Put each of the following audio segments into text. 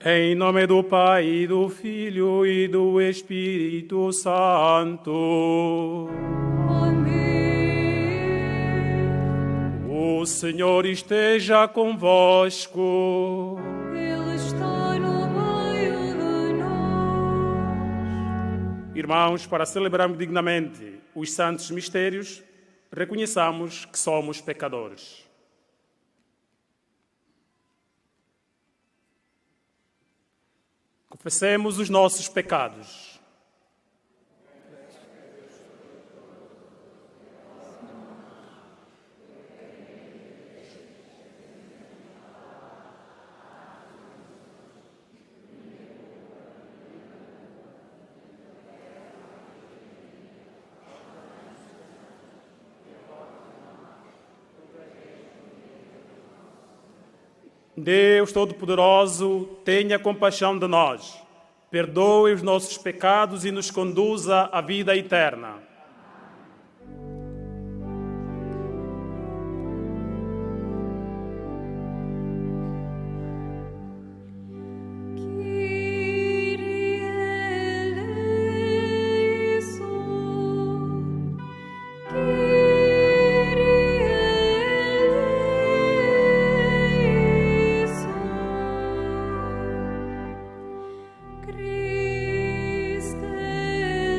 Em nome do Pai, e do Filho e do Espírito Santo. Amém. O Senhor esteja convosco. Ele está no meio de nós. Irmãos, para celebrarmos dignamente os santos mistérios, reconheçamos que somos pecadores. Confessemos os nossos pecados. Deus Todo-Poderoso, tenha compaixão de nós, perdoe os nossos pecados e nos conduza à vida eterna. Christe eleison.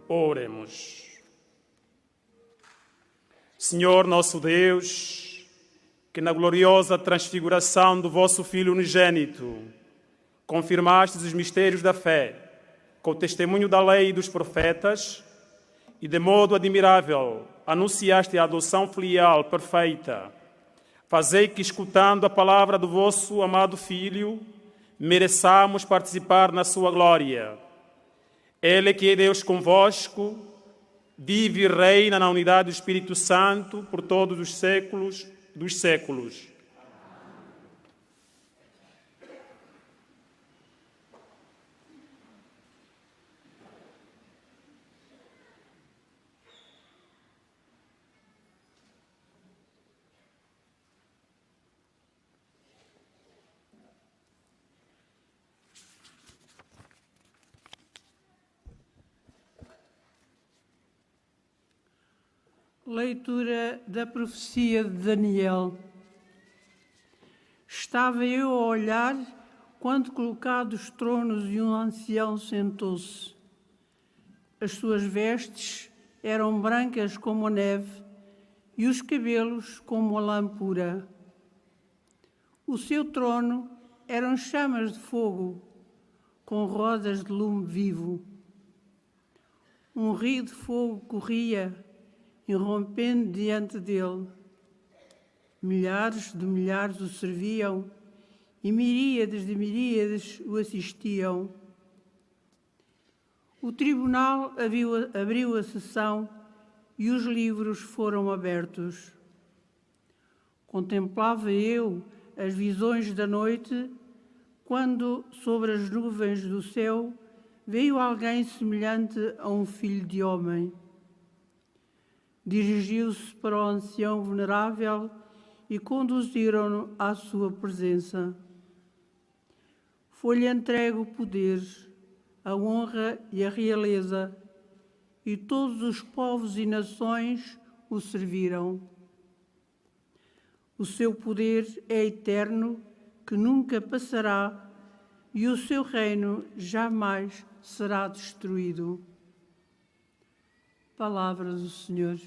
Oremos. Senhor nosso Deus, que na gloriosa transfiguração do vosso Filho unigênito confirmastes os mistérios da fé com o testemunho da lei e dos profetas e de modo admirável anunciaste a adoção filial perfeita, fazei que, escutando a palavra do vosso amado Filho, mereçamos participar na sua glória. Ele que é Deus convosco, vive e reina na unidade do Espírito Santo por todos os séculos dos séculos. Leitura da profecia de Daniel. Estava eu a olhar quando, colocados tronos, e um ancião sentou-se. As suas vestes eram brancas como a neve e os cabelos como a lã pura. O seu trono eram chamas de fogo com rodas de lume vivo. Um rio de fogo corria irrompendo diante dele. Milhares de milhares o serviam e miríades de miríades o assistiam. O tribunal abriu a sessão e os livros foram abertos. Contemplava eu as visões da noite, quando, sobre as nuvens do céu, veio alguém semelhante a um filho de homem. Dirigiu-se para o ancião venerável e conduziram-no à sua presença. Foi-lhe entregue o poder, a honra e a realeza, e todos os povos e nações o serviram. O seu poder é eterno, que nunca passará, e o seu reino jamais será destruído. Palavra do Senhor.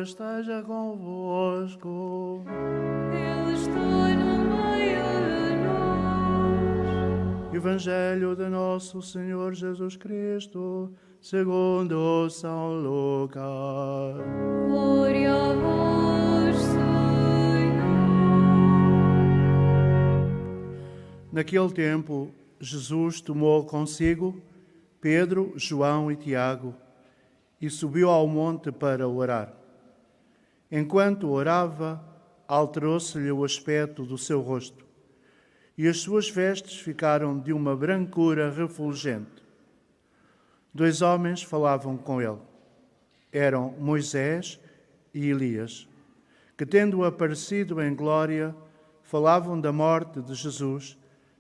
esteja convosco. Ele está no meio de nós. Evangelho de nosso Senhor Jesus Cristo, segundo São Lucas. Glória a vós, Senhor. Naquele tempo, Jesus tomou consigo Pedro, João e Tiago e subiu ao monte para orar. Enquanto orava, alterou-se-lhe o aspecto do seu rosto e as suas vestes ficaram de uma brancura refulgente. 2 homens falavam com ele. Eram Moisés e Elias, que, tendo aparecido em glória, falavam da morte de Jesus,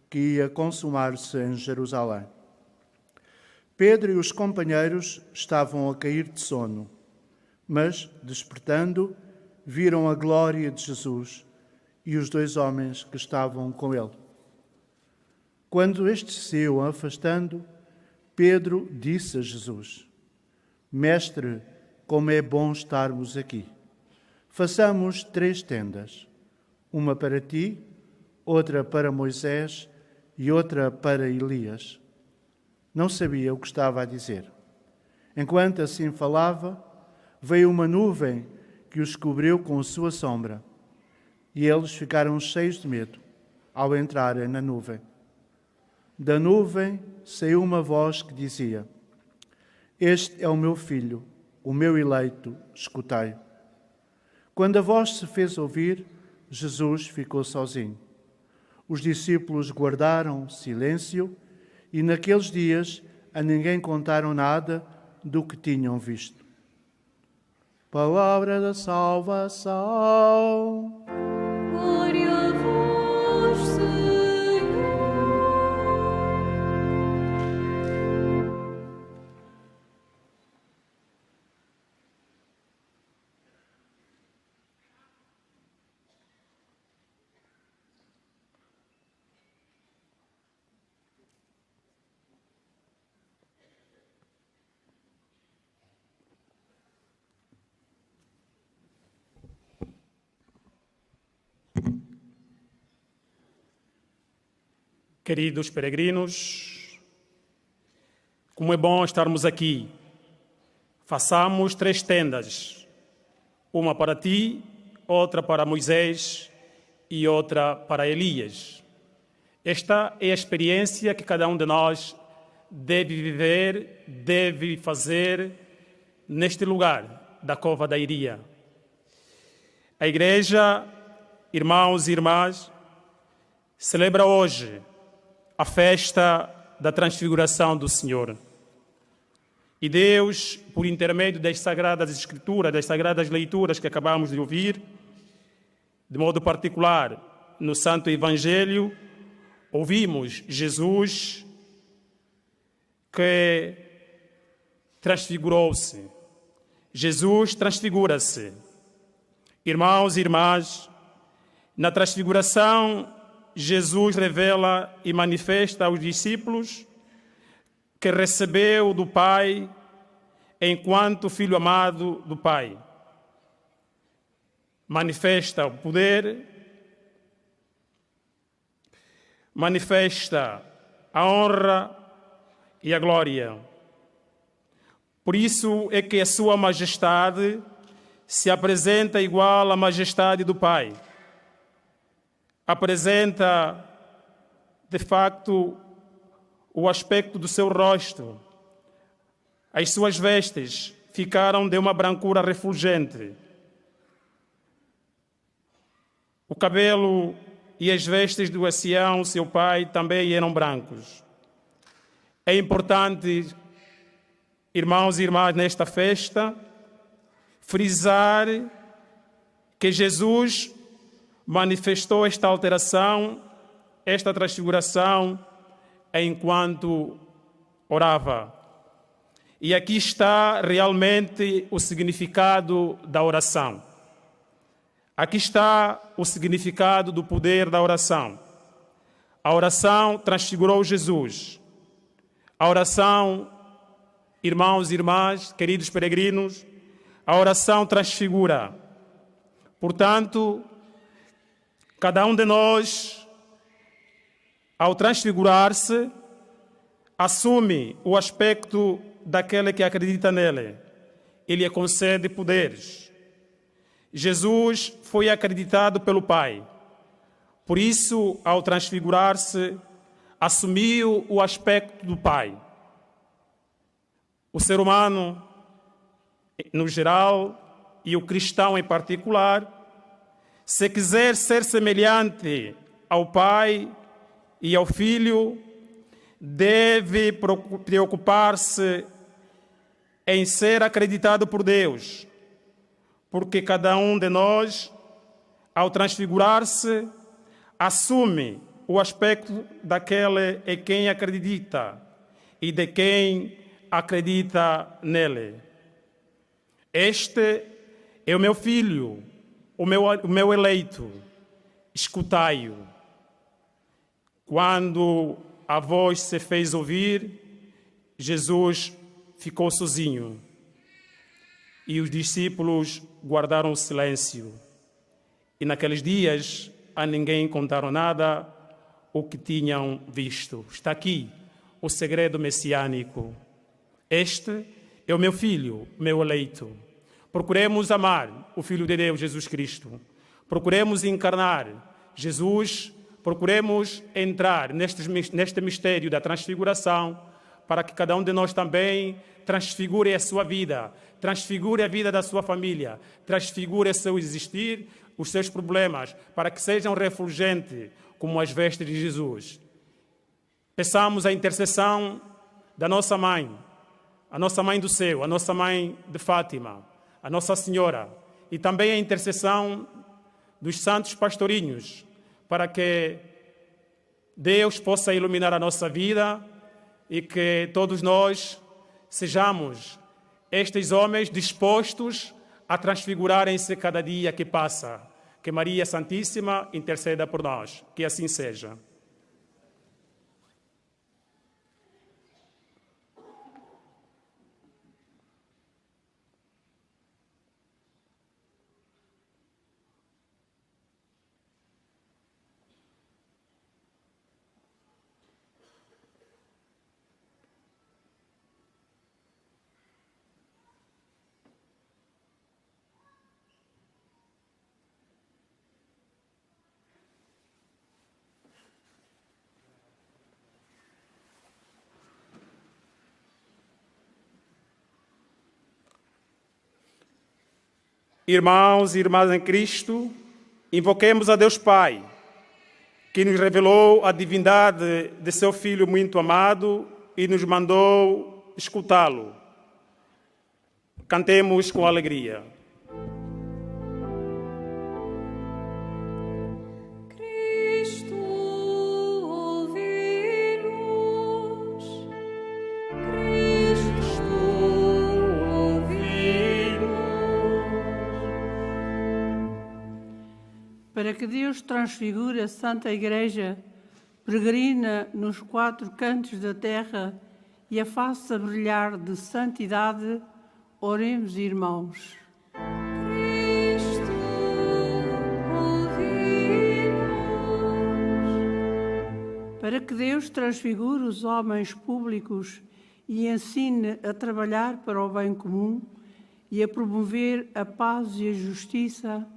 que ia consumar-se em Jerusalém. Pedro e os companheiros estavam a cair de sono, mas, despertando, viram a glória de Jesus e os 2 homens que estavam com ele. Quando estes se iam afastando, Pedro disse a Jesus: Mestre, como é bom estarmos aqui. Façamos 3 tendas, uma para ti, outra para Moisés e outra para Elias. Não sabia o que estava a dizer. Enquanto assim falava, veio uma nuvem que os cobriu com a sua sombra, e eles ficaram cheios de medo ao entrarem na nuvem. Da nuvem saiu uma voz que dizia: Este é o meu filho, o meu eleito, escutai-o. Quando a voz se fez ouvir, Jesus ficou sozinho. Os discípulos guardaram silêncio e naqueles dias a ninguém contaram nada do que tinham visto. Palavra da salvação. Glória a vós, Senhor. Queridos peregrinos, como é bom estarmos aqui. Façamos 3 tendas, uma para ti, outra para Moisés e outra para Elias. Esta é a experiência que cada um de nós deve viver, deve fazer neste lugar da Cova da Iria. A Igreja, irmãos e irmãs, celebra hoje a festa da transfiguração do Senhor. E Deus, por intermédio das Sagradas Escrituras, das Sagradas Leituras que acabamos de ouvir, de modo particular no Santo Evangelho, ouvimos Jesus que transfigurou-se. Jesus transfigura-se. Irmãos e irmãs, na transfiguração, Jesus revela e manifesta aos discípulos que recebeu do Pai enquanto filho amado do Pai. Manifesta o poder, manifesta a honra e a glória. Por isso é que a sua majestade se apresenta igual à majestade do Pai. Apresenta, de facto, o aspecto do seu rosto. As suas vestes ficaram de uma brancura refulgente. O cabelo e as vestes do ancião, seu pai, também eram brancos. É importante, irmãos e irmãs, nesta festa, frisar que Jesus manifestou esta alteração, esta transfiguração, enquanto orava. E aqui está realmente o significado da oração. Aqui está o significado do poder da oração. A oração transfigurou Jesus. A oração, irmãos e irmãs, queridos peregrinos, A oração transfigura. Portanto, cada um de nós, ao transfigurar-se, assume o aspecto daquele que acredita nele. Ele lhe concede poderes. Jesus foi acreditado pelo Pai. Por isso, ao transfigurar-se, assumiu o aspecto do Pai. O ser humano, no geral, e o cristão em particular, se quiser ser semelhante ao Pai e ao Filho, deve preocupar-se em ser acreditado por Deus, porque cada um de nós, ao transfigurar-se, assume o aspecto daquele em quem acredita e de quem acredita nele. Este é o meu filho, o meu eleito, escutai-o. Quando a voz se fez ouvir, Jesus ficou sozinho e os discípulos guardaram o silêncio. E naqueles dias a ninguém contaram nada o que tinham visto. Está aqui o segredo messiânico. Este é o meu filho, meu eleito. Procuremos amar o Filho de Deus, Jesus Cristo. Procuremos encarnar Jesus. Procuremos entrar neste mistério da transfiguração para que cada um de nós também transfigure a sua vida, transfigure a vida da sua família, transfigure seu existir, os seus problemas, para que sejam refulgentes como as vestes de Jesus. Peçamos a intercessão da nossa mãe, a nossa mãe do céu, a nossa mãe de Fátima, a Nossa Senhora, e também a intercessão dos santos pastorinhos, para que Deus possa iluminar a nossa vida e que todos nós sejamos estes homens dispostos a transfigurarem-se cada dia que passa. Que Maria Santíssima interceda por nós. Que assim seja. Irmãos e irmãs em Cristo, invoquemos a Deus Pai, que nos revelou a divindade de seu Filho muito amado e nos mandou escutá-lo. Cantemos com alegria. Cristo, ouvi-nos. Cristo, ouvi-nos. Para que Deus transfigure a Santa Igreja, peregrina nos quatro cantos da terra e a faça brilhar de santidade, oremos, irmãos. Cristo, ouvi-nos. Para que Deus transfigure os homens públicos e ensine a trabalhar para o bem comum e a promover a paz e a justiça,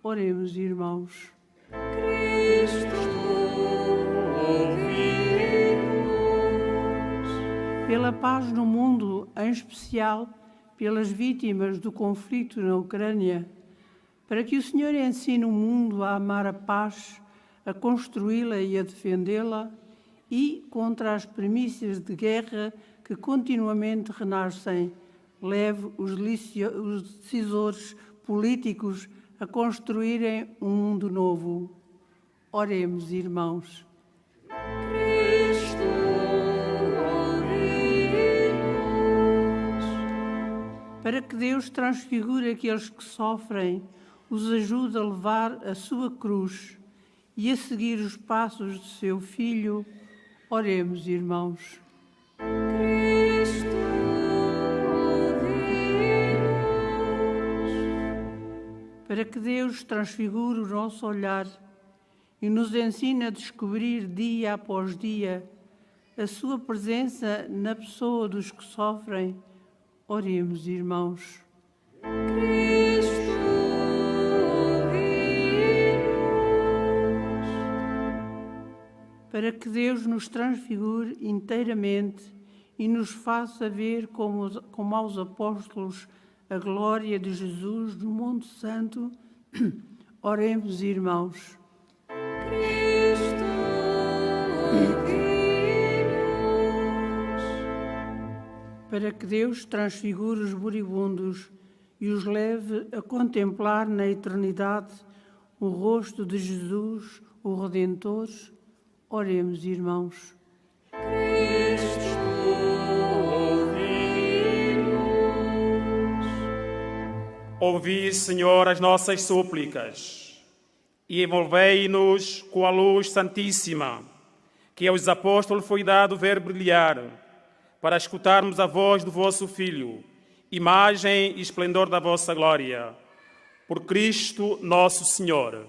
oremos, irmãos. Cristo, ouvi-nos. Pela paz no mundo, em especial pelas vítimas do conflito na Ucrânia, para que o Senhor ensine o mundo a amar a paz, a construí-la e a defendê-la, e contra as premissas de guerra que continuamente renascem, leve os decisores políticos a construírem um mundo novo. Oremos, irmãos. Cristo, ouvi-nos. Para que Deus transfigure aqueles que sofrem, os ajude a levar a sua cruz e a seguir os passos de seu Filho, oremos, irmãos. Cristo, ouvi-nos. para que Deus transfigure o nosso olhar e nos ensine a descobrir dia após dia a sua presença na pessoa dos que sofrem. Oremos, irmãos. Cristo, ouvi-nos. Para que Deus nos transfigure inteiramente e nos faça ver como aos apóstolos a glória de Jesus no Monte Santo. Oremos, irmãos. Cristo, ouvi-nos. Para que Deus transfigure os moribundos e os leve a contemplar na eternidade o rosto de Jesus, o Redentor. Oremos, irmãos. Cristo, ouvi-nos. Ouvi, Senhor, as nossas súplicas e envolvei-nos com a luz santíssima, que aos apóstolos foi dado ver brilhar, para escutarmos a voz do vosso Filho, imagem e esplendor da vossa glória. Por Cristo nosso Senhor.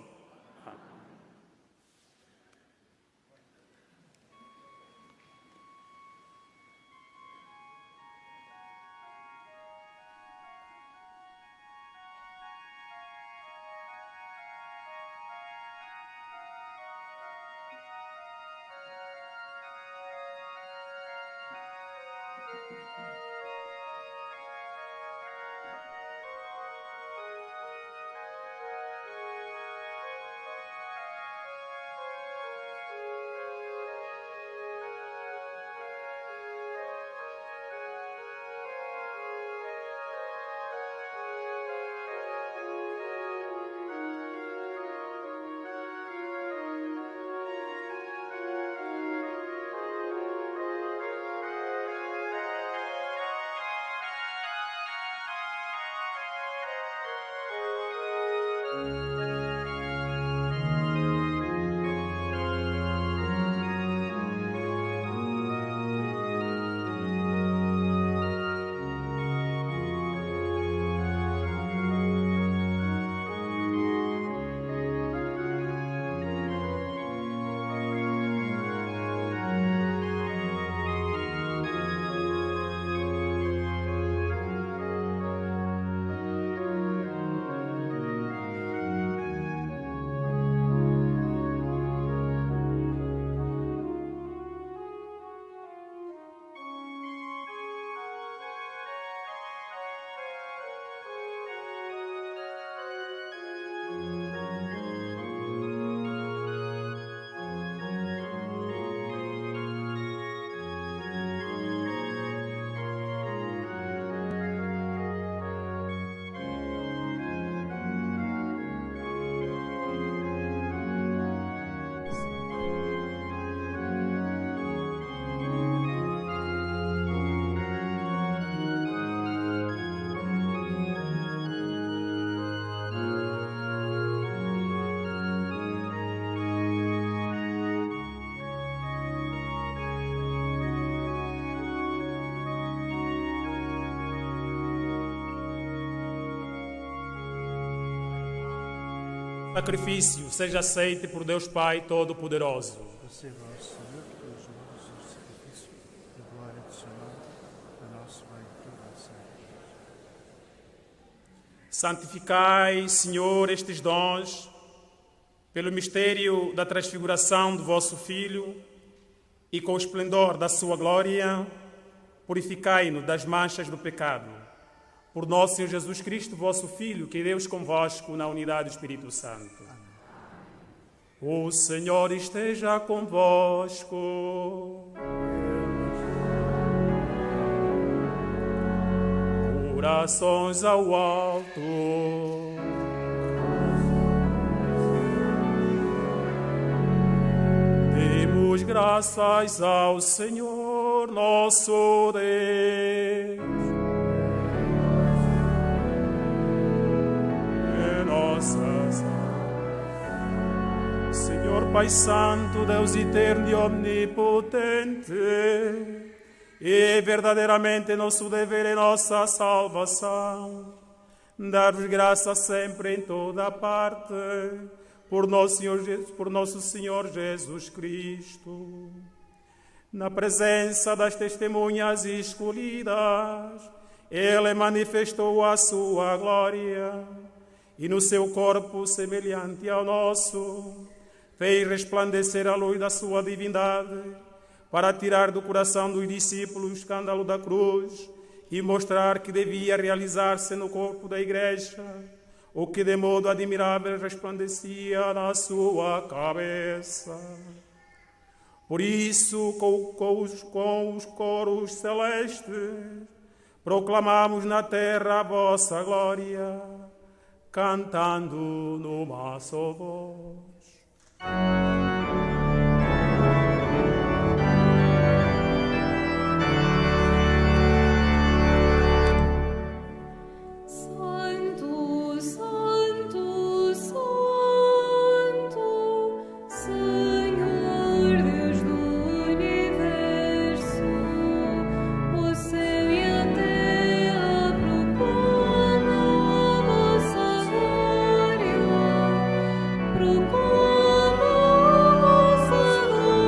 Sacrifício seja aceito por Deus Pai Todo-Poderoso. Receba ao Senhor pelos nossos sacrifícios, a glória do Senhor, a nosso bem todo sempre. Santificai, Senhor, estes dons, pelo mistério da transfiguração do vosso Filho e com o esplendor da sua glória, purificai-nos das manchas do pecado. Por nosso Senhor Jesus Cristo, vosso Filho, que Deus convosco na unidade do Espírito Santo. O Senhor esteja convosco. Corações ao alto. Demos graças ao Senhor nosso Deus. Senhor Pai Santo, Deus eterno e omnipotente, é verdadeiramente nosso dever e nossa salvação dar-vos graça sempre em toda a parte, por nosso Senhor Jesus Cristo. Na presença das testemunhas escolhidas, Ele manifestou a sua glória, e no seu corpo, semelhante ao nosso, fez resplandecer a luz da sua divindade, para tirar do coração dos discípulos o escândalo da cruz e mostrar que devia realizar-se no corpo da Igreja, o que de modo admirável resplandecia na sua cabeça. Por isso, com os coros celestes, proclamamos na terra a vossa glória, cantando numa só voz. Santo, Santo, Santo, Senhor Deus do universo, o céu e a terra proclamam a vossa glória, proclamam a vossa glória.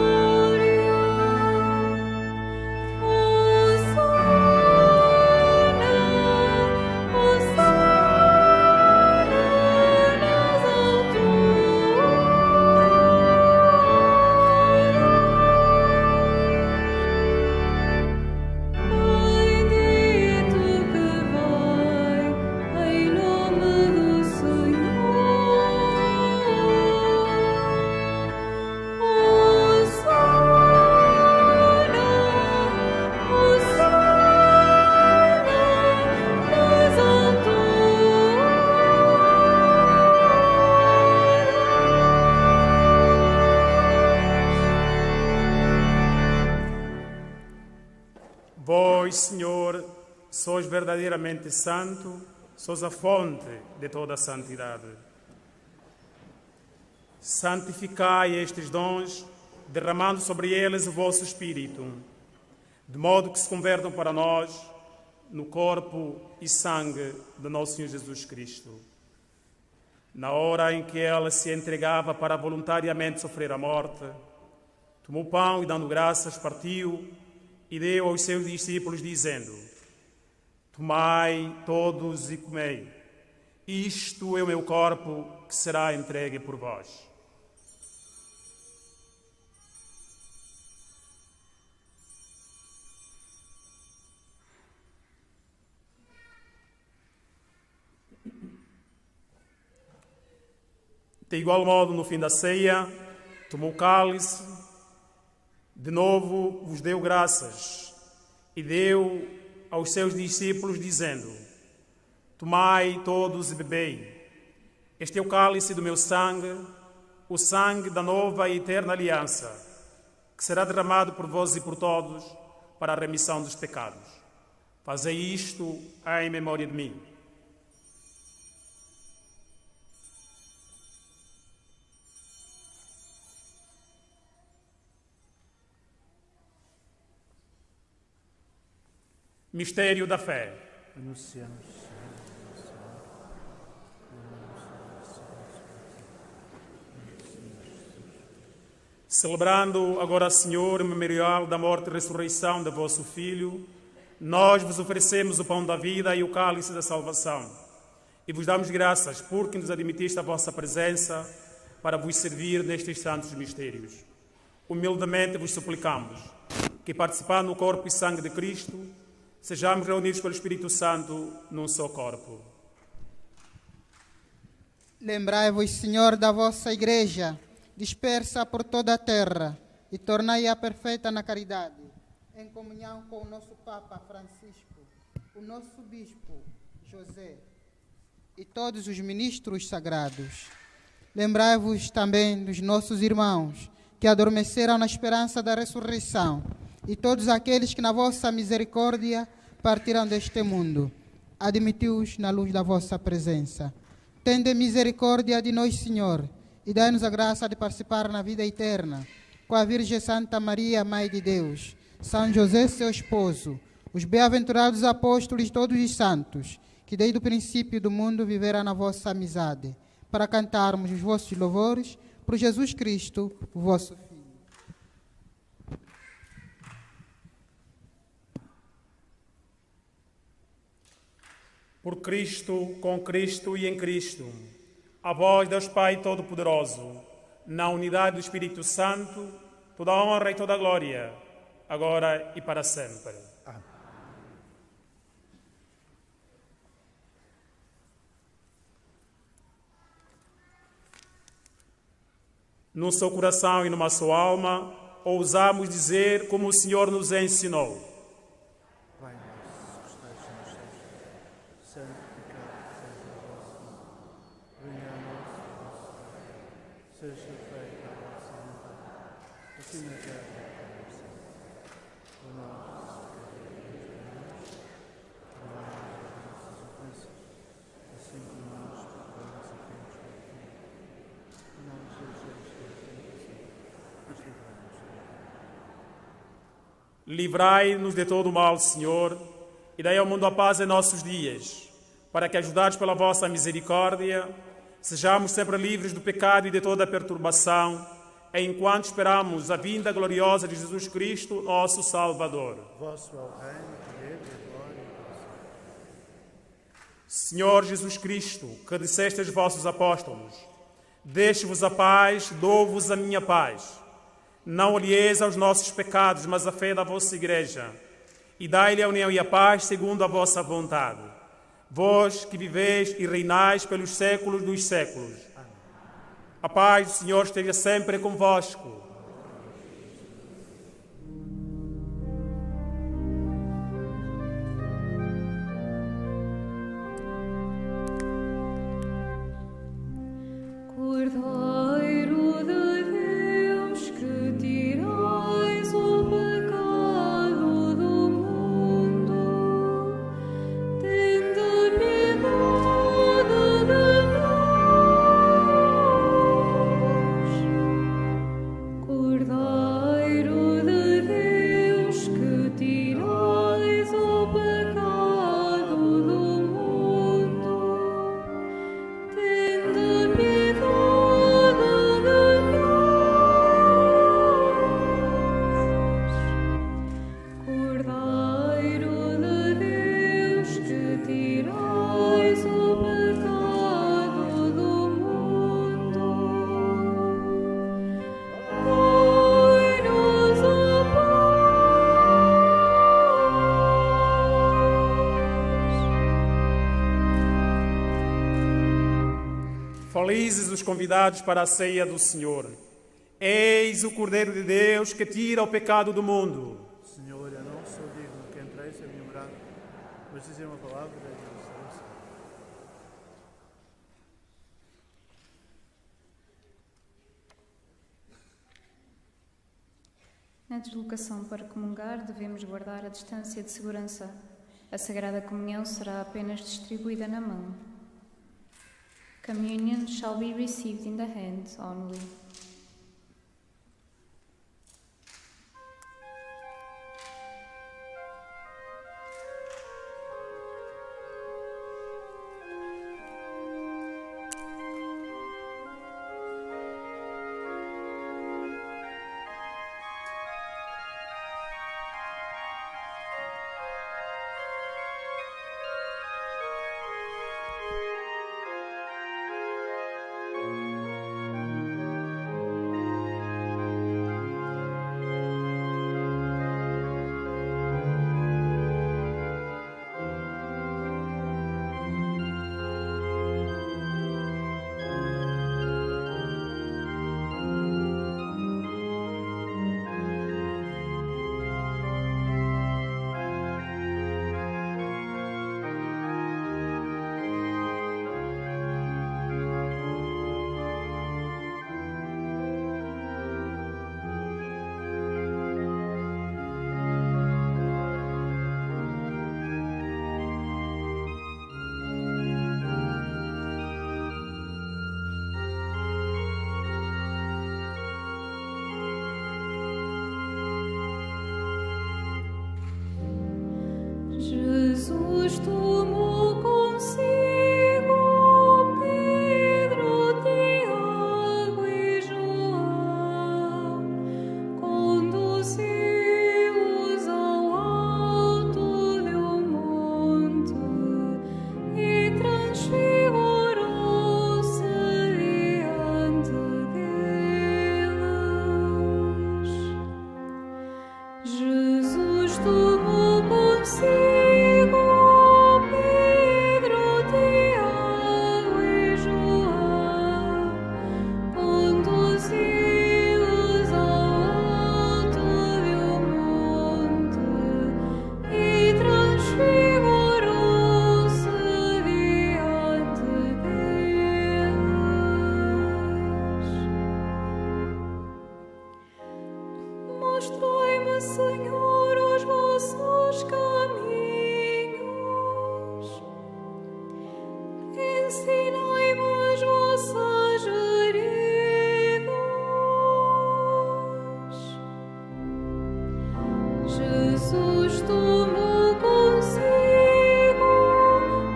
Vós, Senhor, sois verdadeiramente santo, sois a fonte de toda a santidade. Santificai estes dons, derramando sobre eles o vosso Espírito, de modo que se convertam para nós no corpo e sangue de nosso Senhor Jesus Cristo. Na hora em que ela se entregava para voluntariamente sofrer a morte, tomou o pão e, dando graças, partiu e deu aos seus discípulos, dizendo: tomai todos e comei. Isto é o meu corpo que será entregue por vós. De igual modo, no fim da ceia, tomou o cálice, de novo vos deu graças e deu aos seus discípulos, dizendo: tomai todos e bebei. Este é o cálice do meu sangue, o sangue da nova e eterna aliança, que será derramado por vós e por todos para a remissão dos pecados. Fazei isto em memória de mim. Mistério da fé. Anunciamos. Celebrando agora, Senhor, o memorial da morte e ressurreição de vosso Filho, nós vos oferecemos o pão da vida e o cálice da salvação. E vos damos graças porque nos admitiste a vossa presença para vos servir nestes santos mistérios. Humildemente vos suplicamos que, participando no corpo e sangue de Cristo, sejamos reunidos pelo Espírito Santo num só corpo. Lembrai-vos, Senhor, da vossa Igreja, dispersa por toda a terra, e tornai-a perfeita na caridade, em comunhão com o nosso Papa Francisco, o nosso Bispo José e todos os ministros sagrados. Lembrai-vos também dos nossos irmãos que adormeceram na esperança da ressurreição, e todos aqueles que na vossa misericórdia partiram deste mundo. Admiti-os na luz da vossa presença. Tende misericórdia de nós, Senhor, e dai-nos a graça de participar na vida eterna com a Virgem Santa Maria, Mãe de Deus, São José, seu esposo, os bem-aventurados apóstolos e todos os santos, que que desde o princípio do mundo vivera na vossa amizade, para cantarmos os vossos louvores por Jesus Cristo, o vosso Filho. Por Cristo, com Cristo e em Cristo, a vós, Deus Pai Todo-Poderoso, na unidade do Espírito Santo, toda a honra e toda a glória, agora e para sempre. Amém. No seu coração e numa sua alma, ousamos dizer como o Senhor nos ensinou. Pai nosso, que estás nos céus, santificado seja o vosso nome. Venha a nós o vosso reino. Seja feita a vossa vontade, assim na terra como no céu. O nosso perdoai as nossas ofensas, assim como nós perdoamos a quem nos ofende. Não nos deixeis cair em tentação, mas livrai-nos do mal. Livrai-nos de todo o mal, Senhor, e dai ao mundo a paz em nossos dias, para que, ajudados pela vossa misericórdia, sejamos sempre livres do pecado e de toda a perturbação, enquanto esperamos a vinda gloriosa de Jesus Cristo, nosso Salvador. Vosso é o reino, o poder e a glória para sempre. Senhor Jesus Cristo, que disseste aos vossos apóstolos, deixo-vos a paz, dou-vos a minha paz. Não olheis aos nossos pecados, mas a fé da vossa Igreja, e dai-lhe a união e a paz segundo a vossa vontade. Vós que viveis e reinais pelos séculos dos séculos. A paz do Senhor esteja sempre convosco. Cordeiro de Deus, que tirais o pecado do mundo, tende piedade de nós. Cordeiro de Deus, que tirais o pecado do mundo, tende piedade de nós. Cordeiro de Deus, que tirais o pecado do mundo, dai-nos a paz. Felizes os convidados para a ceia do Senhor. Eis o Cordeiro de Deus que tira o pecado do mundo. Senhor, eu não sou digno que entreis a minha morada, mas dizer uma palavra e a salvação. Na deslocação para comungar, devemos guardar a distância de segurança. A Sagrada Comunhão será apenas distribuída na mão. Communion shall be received in the hand only. Jesus tomou consigo tomou consigo Pedro, Tiago e João, conduziu-os ao alto de um monte e transfigurou-se diante deles. Mostrai-me, Senhor, os vossos caminhos. Ensinai-me as vossas veredas. Jesus tomou consigo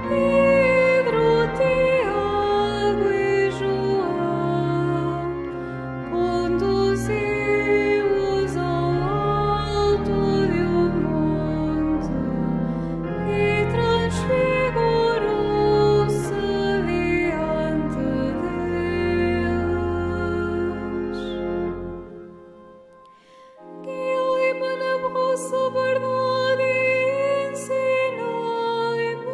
Pedro, Tiago e João, conduziu-os ao alto de um monte e transfigurou-se diante deles. Guiai-me na vossa verdade e ensinai-me,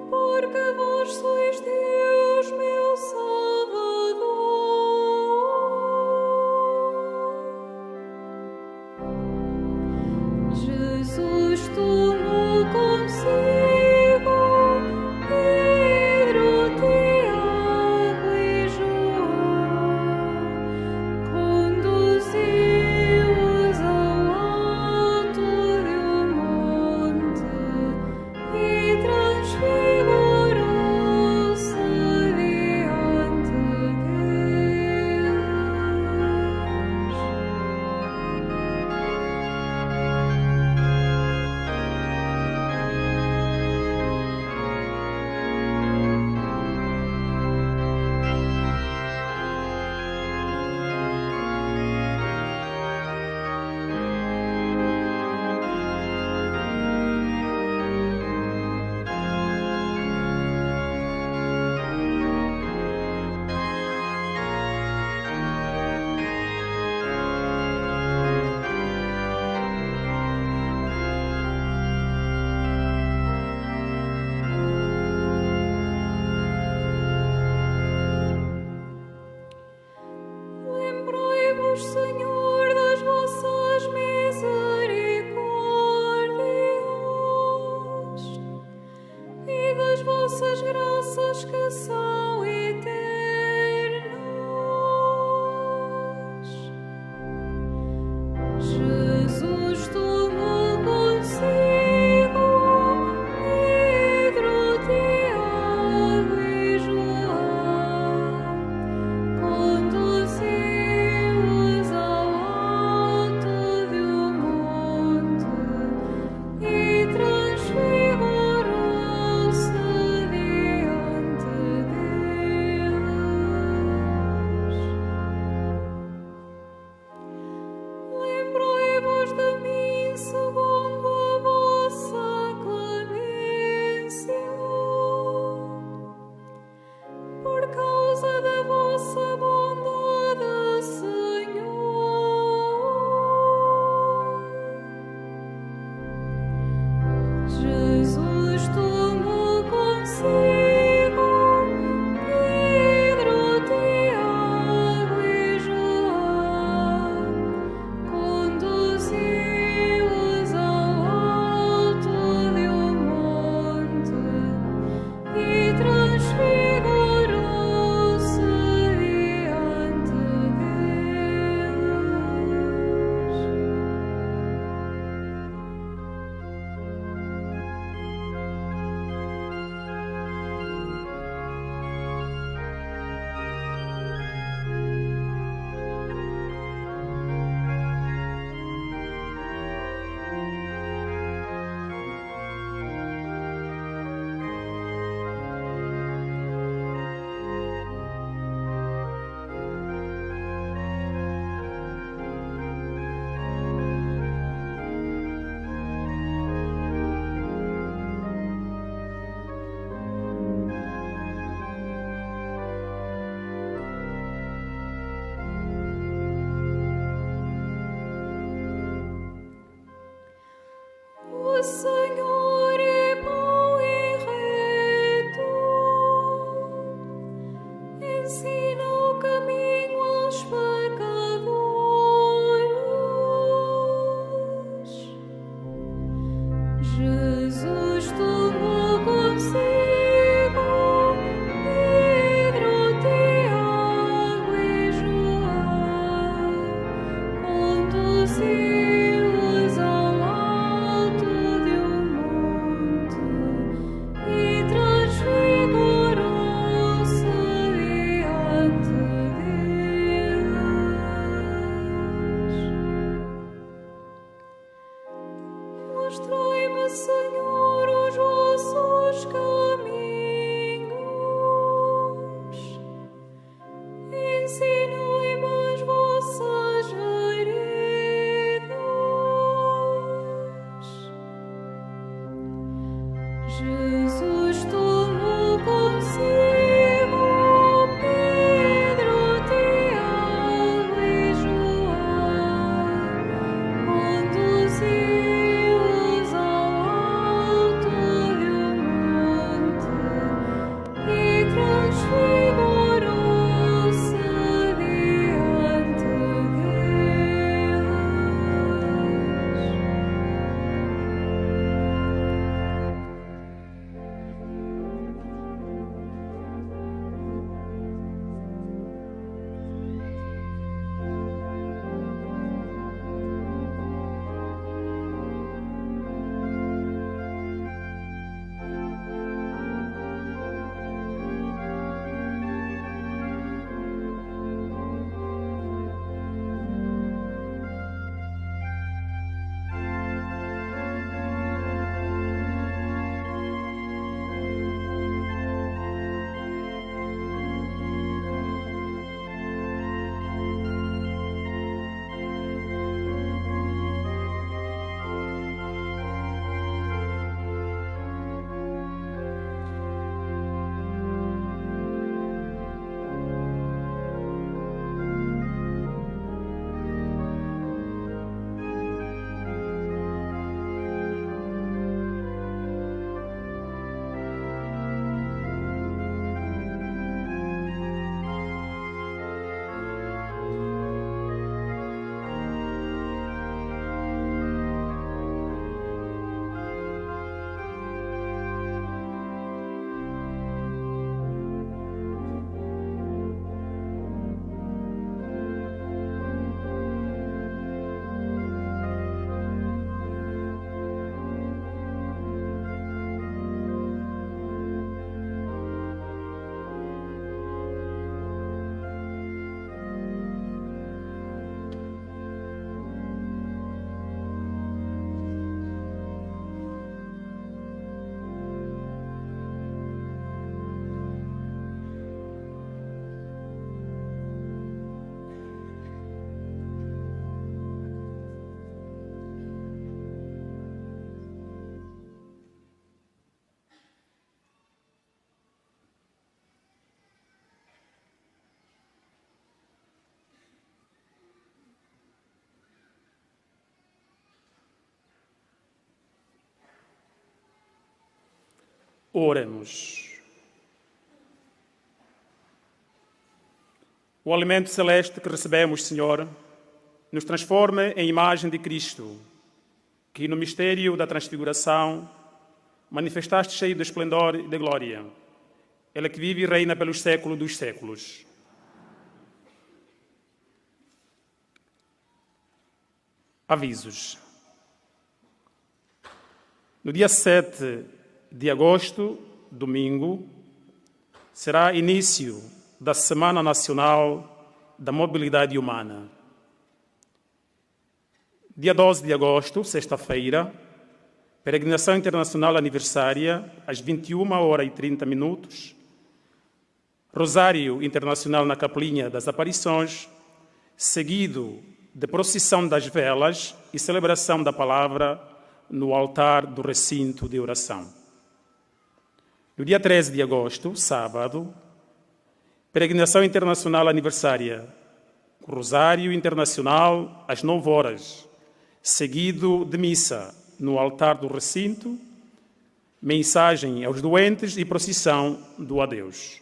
porque vós sois Deus, meu Salvador. Jesus tomou consigo Pedro, Tiago e João, conduziu-os ao alto de um monte e transfigurou-se diante deles. Lembrai-vos, Senhor, das vossas misericórdias e das vossas graças que são eternas. Jesus tomou consigo Pedro, Tiago e João, conduziu-os ao alto de um monte e transfigurou-se diante deles. Lembrai-vos de mim, Oremos. O alimento celeste que recebemos, Senhor, nos transforme em imagem de Cristo, que no mistério da transfiguração manifestaste cheio de esplendor e de glória. Ele que vive e reina pelos séculos dos séculos. Avisos. No dia 7 de agosto, domingo, será início da Semana Nacional da Mobilidade Humana. Dia 12 de agosto, sexta-feira, peregrinação internacional aniversária, às 21h30, Rosário Internacional na Capelinha das Aparições, seguido de procissão das velas e celebração da palavra no altar do recinto de oração. No dia 13 de agosto, sábado, peregrinação internacional aniversária, Rosário Internacional às 9h, seguido de missa no altar do recinto, mensagem aos doentes e procissão do adeus.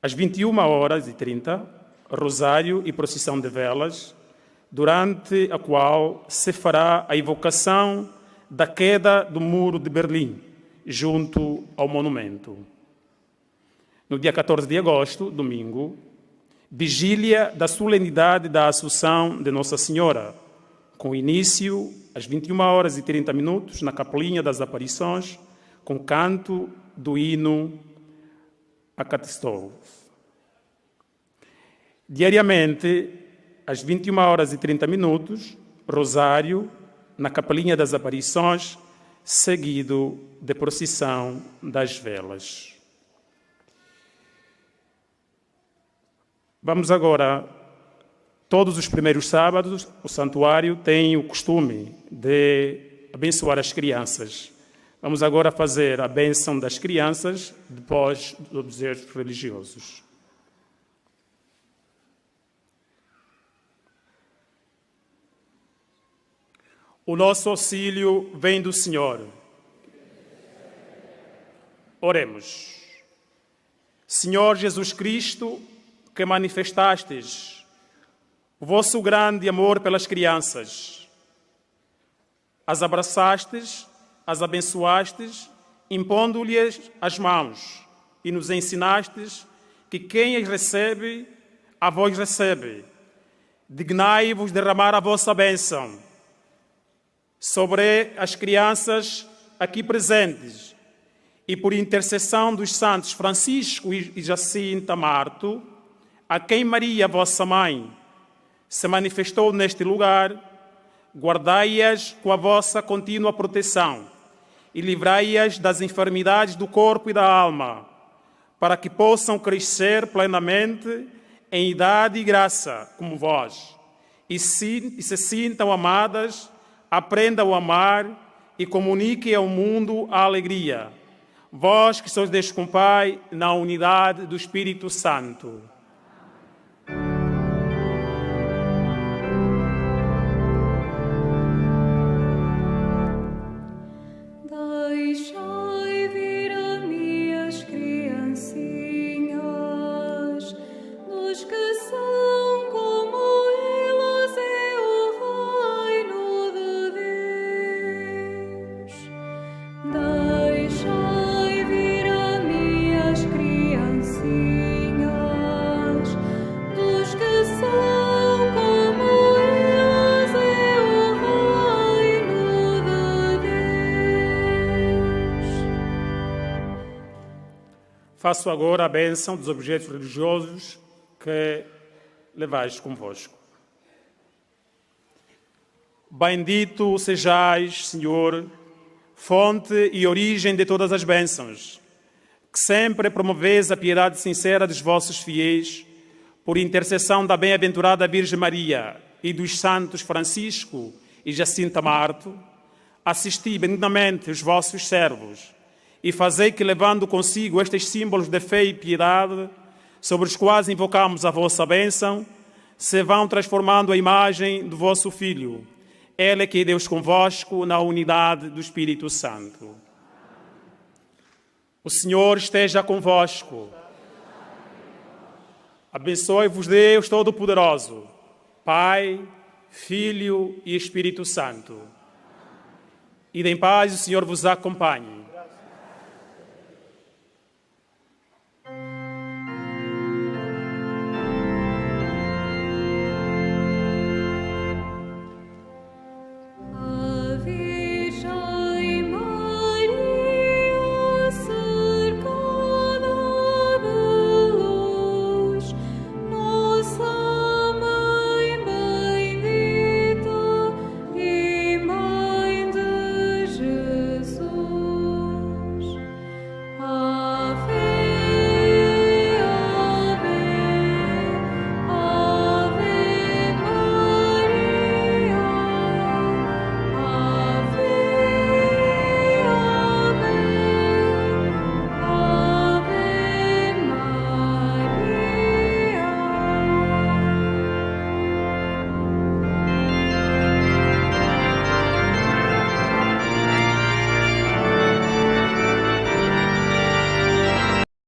Às 21h30, Rosário e procissão de velas, durante a qual se fará a invocação da queda do Muro de Berlim, junto ao monumento. No dia 14 de agosto, domingo, vigília da solenidade da Assunção de Nossa Senhora, com início às 21h30 na Capelinha das Aparições, com canto do hino a Catistou. Diariamente, às 21h30, Rosário, na Capelinha das Aparições, seguido de procissão das velas. Vamos agora, todos os primeiros sábados, o santuário tem o costume de abençoar as crianças. Vamos agora fazer a bênção das crianças, depois dos obséquios religiosos. O nosso auxílio vem do Senhor. Oremos. Senhor Jesus Cristo, que manifestastes o vosso grande amor pelas crianças, as abraçastes, as abençoastes, impondo-lhes as mãos, e nos ensinastes que quem as recebe, a vós recebe. Dignai-vos derramar a vossa bênção sobre as crianças aqui presentes e por intercessão dos santos Francisco e Jacinta Marto, a quem Maria, vossa mãe, se manifestou neste lugar, guardai-as com a vossa contínua proteção e livrai-as das enfermidades do corpo e da alma, para que possam crescer plenamente em idade e graça, como vós, e se sintam amadas, aprendam a amar e comuniquem ao mundo a alegria. Vós que sois Deus com Pai, na unidade do Espírito Santo. Deixai vir a mim as criancinhas, dos que são como elas é o reino de Deus. Deixai vir a mim as criancinhas, dos que são como elas é o reino de Deus. Faço agora a bênção dos objetos religiosos que levais convosco. Bendito sejais, Senhor, fonte e origem de todas as bênçãos, que sempre promoveis a piedade sincera dos vossos fiéis, por intercessão da bem-aventurada Virgem Maria e dos santos Francisco e Jacinta Marto, assisti benignamente os vossos servos e fazei que, levando consigo estes símbolos de fé e piedade, sobre os quais invocamos a vossa bênção, se vão transformando a imagem do vosso Filho. Ele que é Deus convosco na unidade do Espírito Santo. O Senhor esteja convosco. Abençoe-vos Deus Todo-Poderoso, Pai, Filho e Espírito Santo. Ide em paz, o Senhor vos acompanhe.